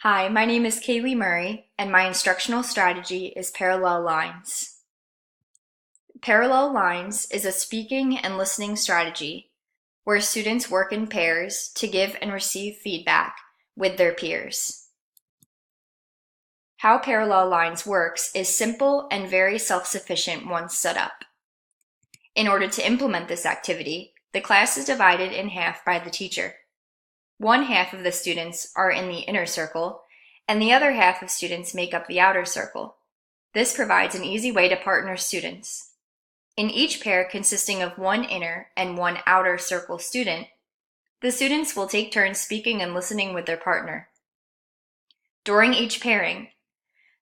Hi, my name is Kaylee Murray, and my instructional strategy is parallel lines. Parallel lines is a speaking and listening strategy where students work in pairs to give and receive feedback with their peers. How parallel lines works is simple and very self-sufficient once set up. In order to implement this activity, the class is divided in half by the teacher. One half of the students are in the inner circle, and the other half of students make up the outer circle. This provides an easy way to partner students. In each pair consisting of one inner and one outer circle student, the students will take turns speaking and listening with their partner. During each pairing,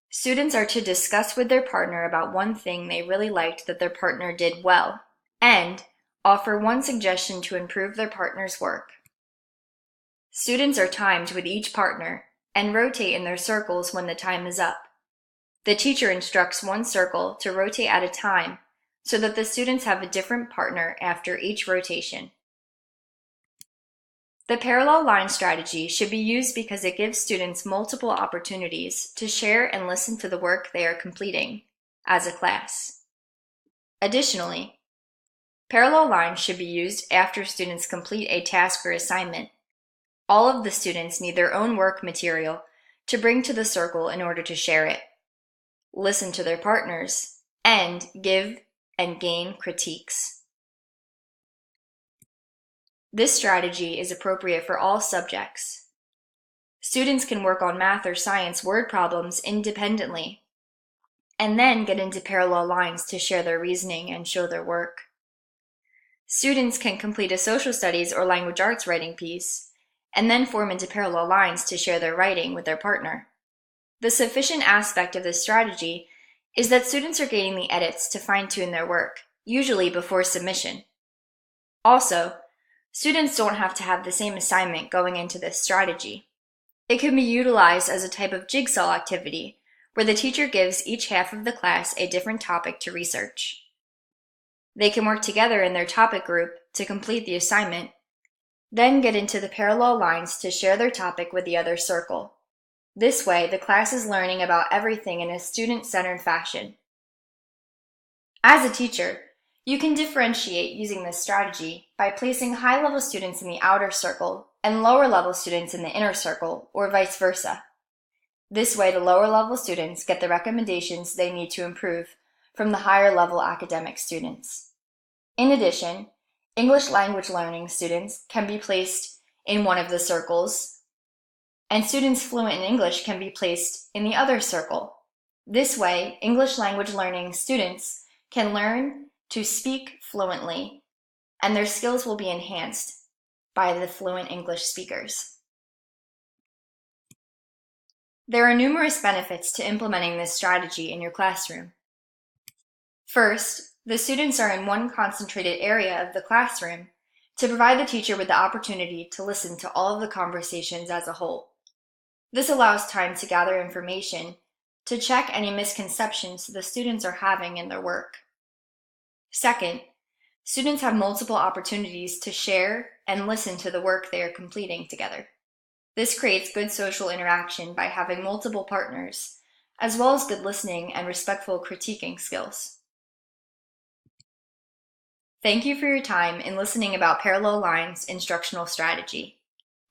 students are to discuss with their partner about one thing they really liked that their partner did well, and offer one suggestion to improve their partner's work. Students are timed with each partner and rotate in their circles when the time is up. The teacher instructs one circle to rotate at a time so that the students have a different partner after each rotation. The parallel line strategy should be used because it gives students multiple opportunities to share and listen to the work they are completing as a class. Additionally, parallel lines should be used after students complete a task or assignment. All of the students need their own work material to bring to the circle in order to share it, listen to their partners, and give and gain critiques. This strategy is appropriate for all subjects. Students can work on math or science word problems independently, and then get into parallel lines to share their reasoning and show their work. Students can complete a social studies or language arts writing piece, and then form into parallel lines to share their writing with their partner. The sufficient aspect of this strategy is that students are getting the edits to fine-tune their work, usually before submission. Also, students don't have to have the same assignment going into this strategy. It can be utilized as a type of jigsaw activity, where the teacher gives each half of the class a different topic to research. They can work together in their topic group to complete the assignment, then get into the parallel lines to share their topic with the other circle. This way, the class is learning about everything in a student-centered fashion. As a teacher, you can differentiate using this strategy by placing high-level students in the outer circle and lower-level students in the inner circle, or vice versa. This way, the lower-level students get the recommendations they need to improve from the higher-level academic students. In addition, English language learning students can be placed in one of the circles, and students fluent in English can be placed in the other circle. This way, English language learning students can learn to speak fluently, and their skills will be enhanced by the fluent English speakers. There are numerous benefits to implementing this strategy in your classroom. First, the students are in one concentrated area of the classroom to provide the teacher with the opportunity to listen to all of the conversations as a whole. This allows time to gather information to check any misconceptions the students are having in their work. Second, students have multiple opportunities to share and listen to the work they are completing together. This creates good social interaction by having multiple partners, as well as good listening and respectful critiquing skills. Thank you for your time in listening about parallel lines instructional strategy.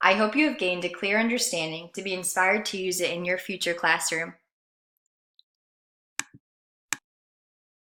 I hope you have gained a clear understanding to be inspired to use it in your future classroom.